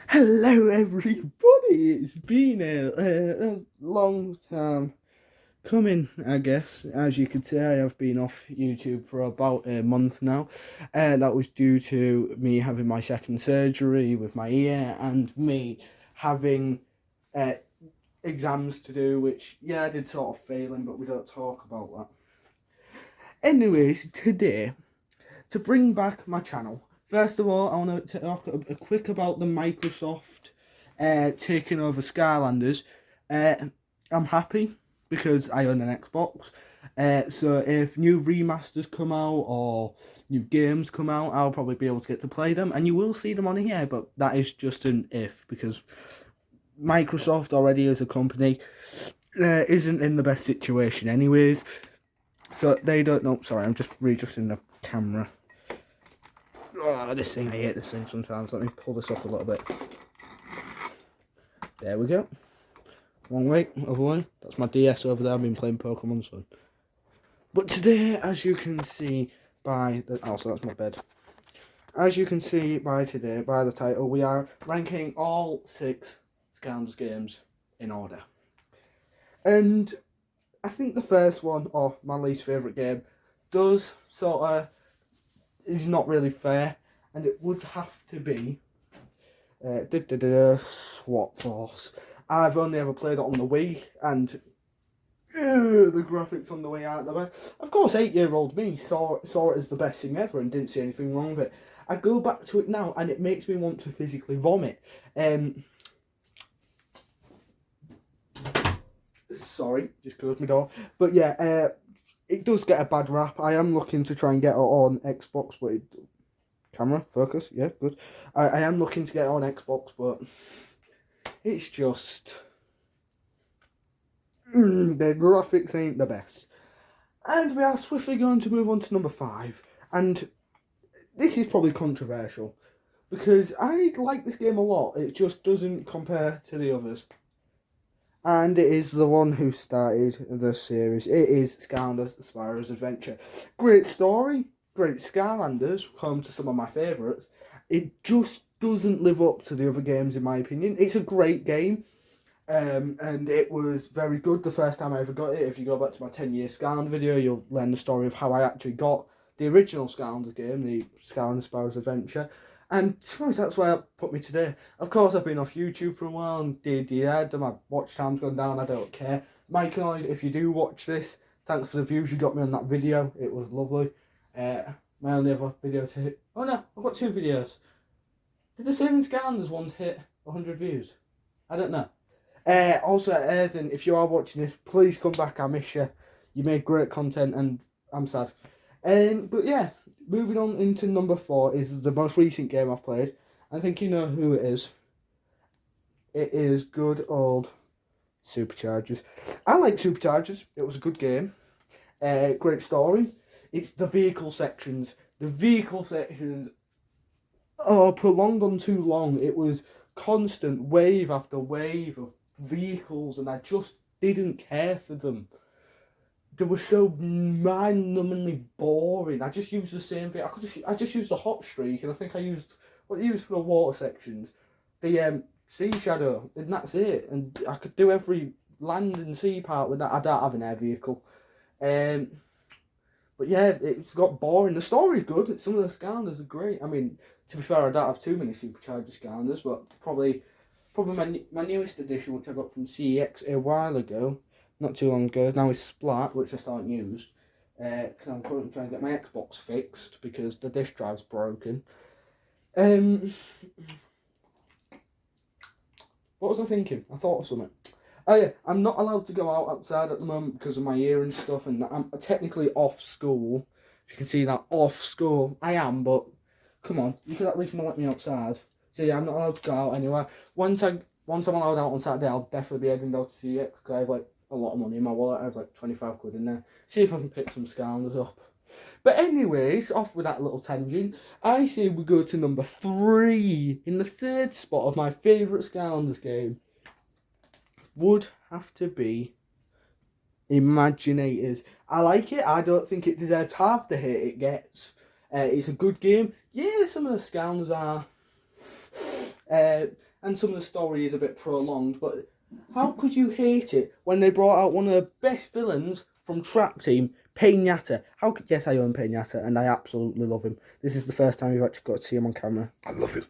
Hello, everybody. It's been a long time coming, I guess. As you can see, I have been off YouTube for about a month now. That was due to me having my second surgery with my ear and me having uh, exams to do, which, yeah, I did sort of failing, but we don't talk about that. Anyways, today, to bring back my channel, first of all, I want to talk a quick about the Microsoft taking over Skylanders. I'm happy because I own an Xbox. So if new remasters come out or new games come out, I'll probably be able to get to play them, and you will see them on here. But that is just an if, because Microsoft already as a company isn't in the best situation, anyways. So they don't know. Sorry, I'm just readjusting the camera. Oh, this thing, I hate this thing sometimes. Let me pull this up a little bit. There we go. Wrong way, other way. That's my DS over there. I've been playing Pokemon Sun. But today, as you can see by the... Oh, so that's my bed. As you can see by the title, we are ranking all 6 Skylanders games in order. And I think the first one, or my least favourite game, does sort of... is not really fair. And it would have to be... Swap Force. I've only ever played it on the Wii, and the graphics on the Wii aren't the best. Of course, 8-year-old me saw it as the best thing ever and didn't see anything wrong with it. I go back to it now, and it makes me want to physically vomit. Sorry, just closed my door. But yeah, it does get a bad rap. I am looking to try and get it on Xbox, but camera focus, yeah, good. I am looking to get it on Xbox, but it's just the graphics ain't the best. And we are swiftly going to move on to number 5, and this is probably controversial because I like this game a lot. It just doesn't compare to the others. And it is the one who started the series. It is Skylanders: The Spyro's Adventure. Great story, great Skylanders, home to some of my favourites. It just doesn't live up to the other games, in my opinion. It's a great game, and it was very good the first time I ever got it. If you go back to my 10-year Skylanders video, you'll learn the story of how I actually got the original Skylanders game, the Skylanders: Spyro's Adventure. And to be honest, that's why it put me today. Of course, I've been off YouTube for a while, and my watch time's gone down. I don't care. Mike and I, if you do watch this, thanks for the views you got me on that video. It was lovely. My only other video to hit... Oh no, I've got 2 videos. Did the Saving Skylanders ones hit 100 views? I don't know. Also, Ethan, if you are watching this, please come back. I miss you. You made great content, and I'm sad. But yeah, moving on into number 4 is the most recent game I've played. I think you know who it is. It is good old Superchargers. I like Superchargers. It was a good game. Great story. It's the vehicle sections. The vehicle sections are prolonged on too long. It was constant wave after wave of vehicles, and I just didn't care for them. They were so mind-numbingly boring. I just used the same thing. I just used the hot streak, and I think I used what I used for the water sections, the sea shadow, and that's it. And I could do every land and sea part with that. I don't have an air vehicle, but yeah, it's got boring. The story's good. Some of the Skylanders are great. I mean, to be fair, I don't have too many supercharged Skylanders, but probably my newest edition, which I got from CEX a while ago, not too long ago, now is Splat, which I still haven't used, because I'm currently trying to get my Xbox fixed because the disk drive's broken. What was I thinking? I thought of something. Oh yeah, I'm not allowed to go outside at the moment because of my ear and stuff, and I'm technically off school. If you can see that, off school. I am, but come on, you could at least let me outside. So yeah, I'm not allowed to go out anywhere. Once I'm allowed out on Saturday, I'll definitely be heading down to CX because I have like a lot of money in my wallet. I have like 25 quid in there. See if I can pick some Skylanders up. But anyways, off with that little tangent, I say we go to number 3. In the 3rd spot of my favourite Skylanders game would have to be Imaginators. I like it. I don't think it deserves half the hate it gets. It's a good game. Yeah, some of the Skylanders are... and some of the story is a bit prolonged, but how could you hate it when they brought out one of the best villains from Trap Team, Pinata? Yes, I own Pinata, and I absolutely love him. This is the first time you've actually got to see him on camera. I love him.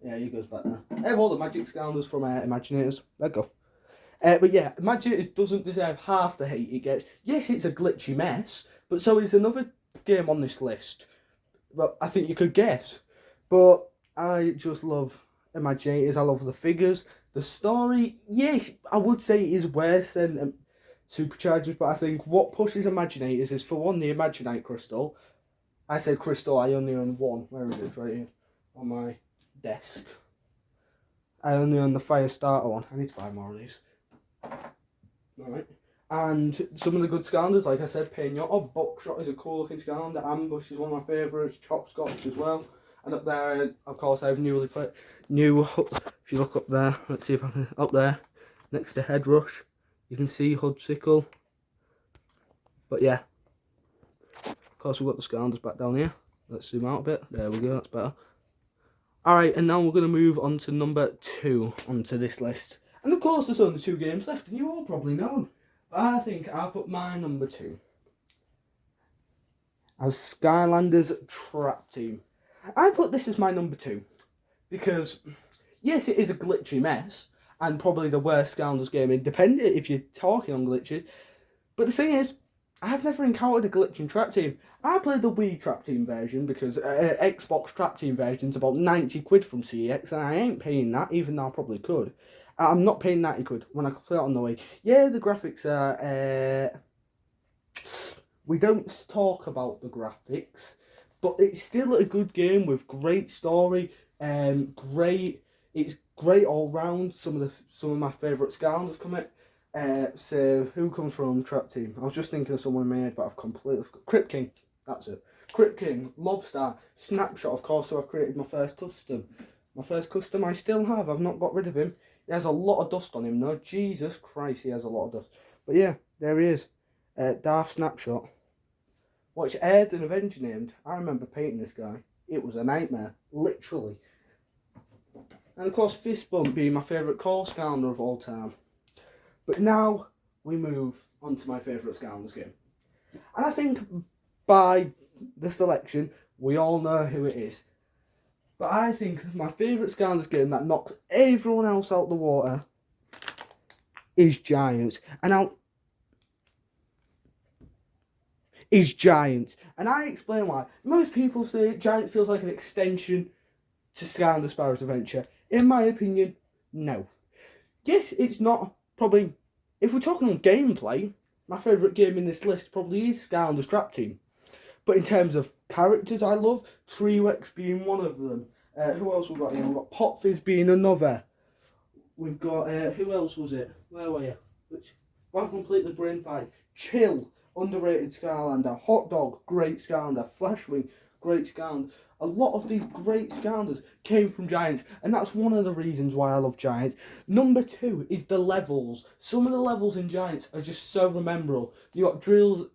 Yeah, he goes back there. I have all the Magic Scoundrels from Imaginators. There you go. But yeah, Imaginators doesn't deserve half the hate it gets. Yes, it's a glitchy mess, but so is another game on this list. Well, I think you could guess. But I just love Imaginators. I love the figures. The story, yes, I would say it is worse than Superchargers, but I think what pushes Imaginators is, for one, the Imaginate Crystal. I said crystal, I only own one. Where is it? Right here on my desk. I only own the Fire Starter one. I need to buy more of these. Alright. And some of the good Scounders, like I said, Pinata, Buckshot is a cool looking Scounder, Ambush is one of my favourites, Chopscotch as well. And up there, of course, I have if you look up there, let's see if I can, up there, next to Head Rush, you can see Hudsickle. But yeah, of course we've got the Scounders back down here. Let's zoom out a bit, there we go, that's better. Alright, and now we're going to move on to number 2 onto this list. And of course there's only 2 games left, and you all probably know. But I think I'll put my number 2 as Skylanders Trap Team. I put this as my number 2 because, yes, it is a glitchy mess and probably the worst Scounders game, independent if you're talking on glitches. But the thing is, I've never encountered a glitch in Trap Team. I played the Wii Trap Team version because Xbox Trap Team version's about 90 quid from CX, and I ain't paying that, even though I probably could. I'm not paying 90 quid when I play it on the Wii. Yeah, the graphics are... we don't talk about the graphics, but it's still a good game with great story, it's great all round. Some of my favourite Scounders come in. So who comes from Trap Team? I was just thinking of someone made, but I've completely forgot. Crypt King, that's it. Crypt King, Lobstar, Snapshot, of course. So I created my first custom. My first custom I still have. I've not got rid of him. He has a lot of dust on him though. Jesus Christ, he has a lot of dust. But yeah, there he is. Darth Snapshot. Which Earth and Avenger named. I remember painting this guy. It was a nightmare, literally. And of course, Fist Bump being my favourite core Scounder of all time. But now we move on to my favourite Scounders game. And I think by the selection, we all know who it is. But I think my favourite Scounders game that knocks everyone else out the water is Giants. And I explain why. Most people say Giants feels like an extension to Skylanders Sparrow's Adventure. In my opinion, no. Yes, it's not probably... If we're talking on gameplay, my favourite game in this list probably is Skylanders Trap Team. But in terms of characters I love, Treewex being one of them. Who else we've got here? We've got Potfizz being another. We've got... who else was it? Where were you? I've completely brain fight. Chill, underrated Skylander. Hot Dog, great Skylander. Flashwing, great Skylander. A lot of these great Scounders came from Giants, and that's one of the reasons why I love Giants. Number 2 is the levels. Some of the levels in Giants are just so memorable. You got Drill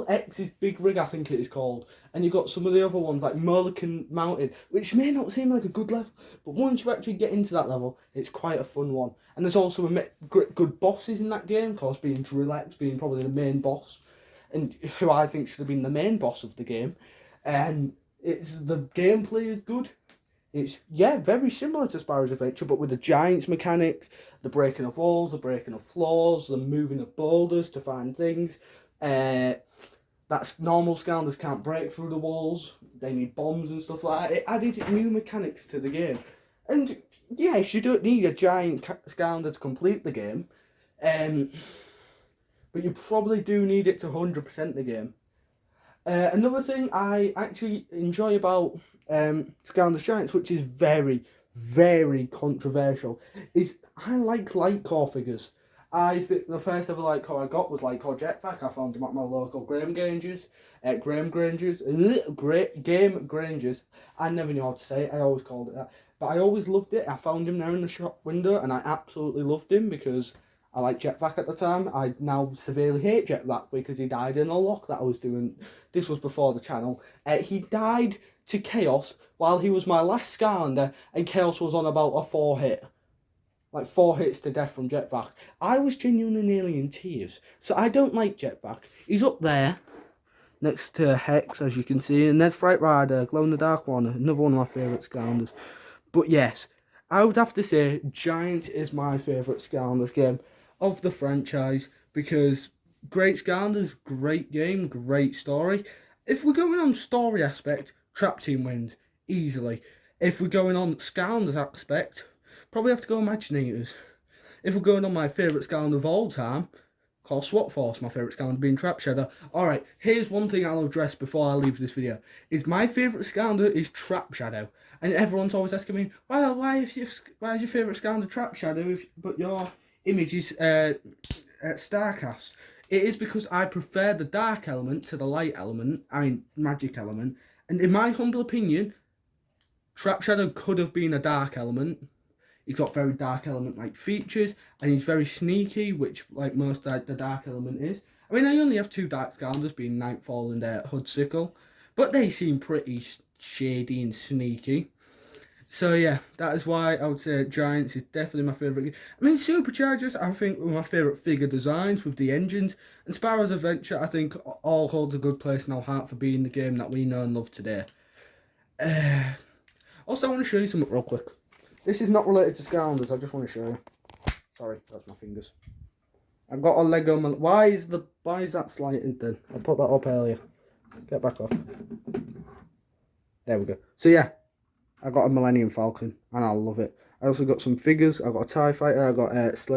X's Big Rig, I think it is called, and you got some of the other ones like Mullican Mountain, which may not seem like a good level, but once you actually get into that level, it's quite a fun one. And there's also good bosses in that game, of course, being Drill X being probably the main boss, and who I think should have been the main boss of the game. And the gameplay is good. It's, yeah, very similar to Sparrow's Adventure, but with the Giants mechanics, the breaking of walls, the breaking of floors, the moving of boulders to find things. That's normal Scounders can't break through the walls. They need bombs and stuff like that. It added new mechanics to the game. And yes, you don't need a giant Scounder to complete the game. But you probably do need it to 100% the game. Another thing I actually enjoy about Scounders Giants, which is very, very controversial, is I like light core figures. I think the first ever light core I got was light core Jetpack. I found him at my local Game Grangers. Game Grangers. I never knew how to say it. I always called it that. But I always loved it. I found him there in the shop window, and I absolutely loved him because I liked Jetpack at the time. I now severely hate Jetpack because he died in a lock that I was doing. This was before the channel. He died to Chaos while he was my last Skylander and Chaos was on about a 4-hit. Like 4 hits to death from Jetpack. I was genuinely nearly in tears. So I don't like Jetpack. He's up there next to Hex, as you can see. And there's Fright Rider, Glow in the Dark one. Another one of my favourite Skylanders. But yes, I would have to say Giant is my favourite Skylanders game of the franchise. Because great Skylanders, great game, great story. If we're going on story aspect, Trap Team wins. Easily. If we're going on Skylanders aspect, probably have to go Imaginators. If we're going on my favourite Skylander of all time, call SWAT Force, my favourite Skylander being Trap Shadow. Alright, here's one thing I'll address before I leave this video. Is my favourite Skylander is Trap Shadow. And everyone's always asking me, why is your favourite Skylander Trap Shadow, but your image is Starcast? It is because I prefer the dark element to the light element, magic element. And in my humble opinion, Trap Shadow could have been a dark element. He's got very dark element-like features, and he's very sneaky, which, like most the dark element is. I mean, I only have 2 dark Skylanders, being Nightfall and Hoodsickle, but they seem pretty shady and sneaky. So yeah, that is why I would say Giants is definitely my favourite. I mean, Superchargers, I think, were my favourite figure designs with the engines, and Spyro's Adventure, I think, all holds a good place in our heart for being the game that we know and love today. Also, I want to show you something real quick. This is not related to Skylanders, I just want to show you. Sorry, that's my fingers. I've got a Lego... Why is that slighted then? I put that up earlier. Get back up. There we go. So yeah, I got a Millennium Falcon, and I love it. I also got some figures. I got a TIE Fighter, I got Slave